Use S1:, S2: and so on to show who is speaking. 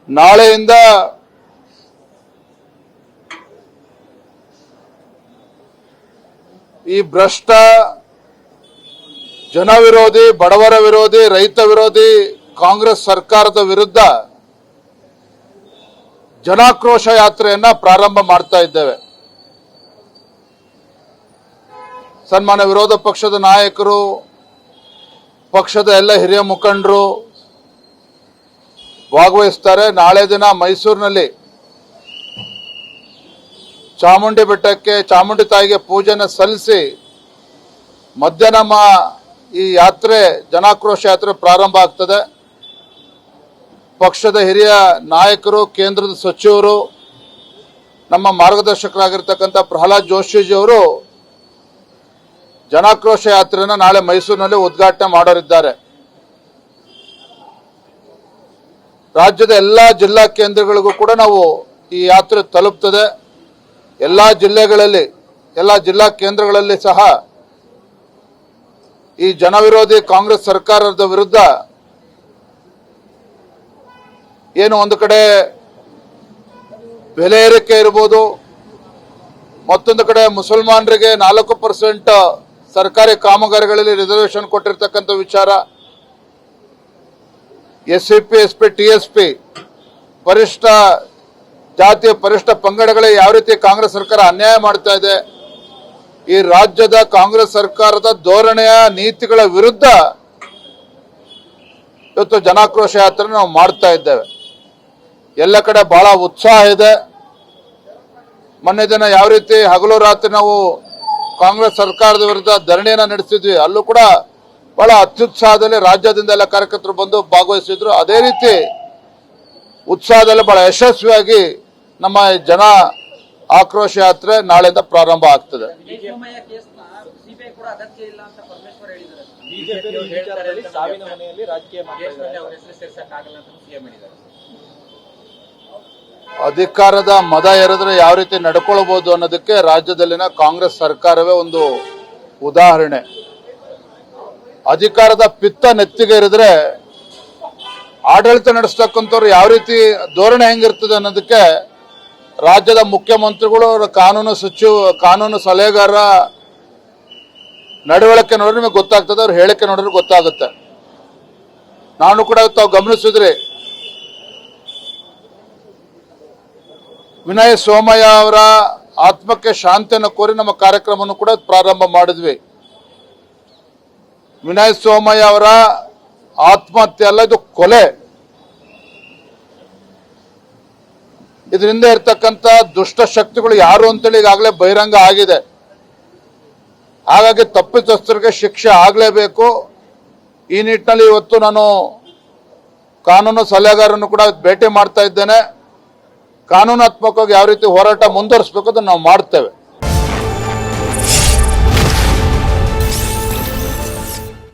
S1: ನಾಳೆಯಿಂದ ಈ ಭ್ರಷ್ಟ ಜನ ವಿರೋಧಿ, ಬಡವರ ವಿರೋಧಿ, ರೈತ ವಿರೋಧಿ ಕಾಂಗ್ರೆಸ್ ಸರ್ಕಾರದ ವಿರುದ್ಧ ಜನಾಕ್ರೋಶ ಯಾತ್ರೆಯನ್ನ ಪ್ರಾರಂಭ ಮಾಡ್ತಾ ಇದ್ದೇವೆ. ಸನ್ಮಾನ್ಯ ವಿರೋಧ ಪಕ್ಷದ ನಾಯಕರು, ಪಕ್ಷದ ಎಲ್ಲ ಹಿರಿಯ ಮುಖಂಡರು ಭಾಗವಹಿಸ್ತಾರೆ. ನಾಳೆ ದಿನ ಮೈಸೂರಿನಲ್ಲಿ ಚಾಮುಂಡಿ ಬೆಟ್ಟಕ್ಕೆ ಚಾಮುಂಡಿ ತಾಯಿಗೆ ಪೂಜೆನ ಸಲ್ಲಿಸಿ ಮಧ್ಯಾಹ್ನ ಈ ಯಾತ್ರೆ ಜನಾಕ್ರೋಶ ಯಾತ್ರೆ ಪ್ರಾರಂಭ ಆಗ್ತದೆ. ಪಕ್ಷದ ಹಿರಿಯ ನಾಯಕರು, ಕೇಂದ್ರದ ಸಚಿವರು, ನಮ್ಮ ಮಾರ್ಗದರ್ಶಕರಾಗಿರ್ತಕ್ಕಂಥ ಪ್ರಹ್ಲಾದ್ ಜೋಶಿಜಿಯವರು ಜನಾಕ್ರೋಶ ಯಾತ್ರೆಯನ್ನು ನಾಳೆ ಮೈಸೂರಿನಲ್ಲಿ ಉದ್ಘಾಟನೆ ಮಾಡೋರಿದ್ದಾರೆ. ರಾಜ್ಯದ ಎಲ್ಲಾ ಜಿಲ್ಲಾ ಕೇಂದ್ರಗಳಿಗೂ ಕೂಡ ನಾವು ಈ ಯಾತ್ರೆ ತಲುಪ್ತದೆ. ಎಲ್ಲಾ ಜಿಲ್ಲೆಗಳಲ್ಲಿ, ಎಲ್ಲಾ ಜಿಲ್ಲಾ ಕೇಂದ್ರಗಳಲ್ಲಿ ಸಹ ಈ ಜನವಿರೋಧಿ ಕಾಂಗ್ರೆಸ್ ಸರ್ಕಾರದ ವಿರುದ್ಧ ಏನು ಒಂದು ಕಡೆ ಬೆಲೆ ಏರಿಕೆ ಇರಬಹುದು, ಮತ್ತೊಂದು ಕಡೆ ಮುಸಲ್ಮಾನರಿಗೆ 4% ಸರ್ಕಾರಿ ಕಾಮಗಾರಿಗಳಲ್ಲಿ ರಿಸರ್ವೇಶನ್ ಕೊಟ್ಟಿರ್ತಕ್ಕಂಥ ವಿಚಾರ, SCP, SP, TSP ಪರಿಷ್ಠ ಜಾತಿಯ ಪರಿಷ್ಠ ಪಂಗಡಗಳಿಗೆ ಯಾವ ರೀತಿ ಕಾಂಗ್ರೆಸ್ ಸರ್ಕಾರ ಅನ್ಯಾಯ ಮಾಡ್ತಾ ಇದೆ, ಈ ರಾಜ್ಯದ ಕಾಂಗ್ರೆಸ್ ಸರ್ಕಾರದ ಧೋರಣೆಯ ನೀತಿಗಳ ವಿರುದ್ಧ ಇವತ್ತು ಜನಾಕ್ರೋಶ ಯಾತ್ರೆ ನಾವು ಮಾಡ್ತಾ ಇದ್ದೇವೆ. ಎಲ್ಲ ಕಡೆ ಬಹಳ ಉತ್ಸಾಹ ಇದೆ. ಮೊನ್ನೆ ದಿನ ಯಾವ ರೀತಿ ಹಗಲು ರಾತ್ರಿ ನಾವು ಕಾಂಗ್ರೆಸ್ ಸರ್ಕಾರದ ವಿರುದ್ಧ ಧರಣಿಯನ್ನ ನಡೆಸಿದ್ವಿ, ಅಲ್ಲೂ ಕೂಡ ಬಹಳ ಅತ್ಯುತ್ಸಾಹದಲ್ಲಿ ರಾಜ್ಯದಿಂದ ಎಲ್ಲ ಕಾರ್ಯಕರ್ತರು ಬಂದು ಭಾಗವಹಿಸಿದ್ರು. ಅದೇ ರೀತಿ ಉತ್ಸಾಹದಲ್ಲಿ ಬಹಳ ಯಶಸ್ವಿಯಾಗಿ ನಮ್ಮ ಜನ ಆಕ್ರೋಶ ಯಾತ್ರೆ ನಾಳೆಯಿಂದ ಪ್ರಾರಂಭ ಆಗ್ತದೆ. ಅಧಿಕಾರದ ಮದ ಎರೆದ್ರೆ ಯಾವ ರೀತಿ ನಡ್ಕೊಳ್ಬಹುದು ಅನ್ನೋದಕ್ಕೆ ರಾಜ್ಯದಲ್ಲಿನ ಕಾಂಗ್ರೆಸ್ ಸರ್ಕಾರವೇ ಒಂದು ಉದಾಹರಣೆ. ಅಧಿಕಾರದ ಪಿತ್ತ ನೆತ್ತಿಗೆ ಇರಿದ್ರೆ ಆಡಳಿತ ನಡೆಸ್ತಕ್ಕಂಥವ್ರು ಯಾವ ರೀತಿ ಧೋರಣೆ ಹೆಂಗಿರ್ತದೆ ಅನ್ನೋದಕ್ಕೆ ರಾಜ್ಯದ ಮುಖ್ಯಮಂತ್ರಿಗಳು, ಕಾನೂನು ಸಲಹೆಗಾರ ನಡವಳಿಕೆ ನೋಡಿದ್ರೆ ನಿಮಗೆ ಗೊತ್ತಾಗ್ತದೆ, ಅವ್ರ ಹೇಳಿಕೆ ನೋಡಿದ್ರೆ ಗೊತ್ತಾಗುತ್ತೆ. ನಾನು ಕೂಡ ತಾವು ಗಮನಿಸಿದ್ರಿ, ವಿನಯ್ ಸೋಮಯ್ಯ ಅವರ ಆತ್ಮಕ್ಕೆ ಶಾಂತಿಯನ್ನು ಕೋರಿ ನಮ್ಮ ಕಾರ್ಯಕ್ರಮವನ್ನು ಕೂಡ ಪ್ರಾರಂಭ ಮಾಡಿದ್ವಿ. ವಿನಯ್ ಸೋಮಯ್ಯ ಅವರ ಆತ್ಮಹತ್ಯೆ ಅಲ್ಲ, ಇದು ಕೊಲೆ. ಇದರಿಂದ ಇರ್ತಕ್ಕಂಥ ದುಷ್ಟ ಶಕ್ತಿಗಳು ಯಾರು ಅಂತೇಳಿ ಈಗಾಗಲೇ ಬಹಿರಂಗ ಆಗಿದೆ. ಹಾಗಾಗಿ ತಪ್ಪಿತಸ್ಥರಿಗೆ ಶಿಕ್ಷೆ ಆಗಲೇಬೇಕು. ಈ ನಿಟ್ಟಿನಲ್ಲಿ ಇವತ್ತು ನಾನು ಕಾನೂನು ಸಲಹೆಗಾರನ್ನು ಕೂಡ ಭೇಟಿ ಮಾಡ್ತಾ ಇದ್ದೇನೆ. ಕಾನೂನಾತ್ಮಕವಾಗಿ ಯಾವ ರೀತಿ ಹೋರಾಟ ಮುಂದುವರಿಸಬೇಕು ಅದನ್ನು ನಾವು ಮಾಡ್ತೇವೆ.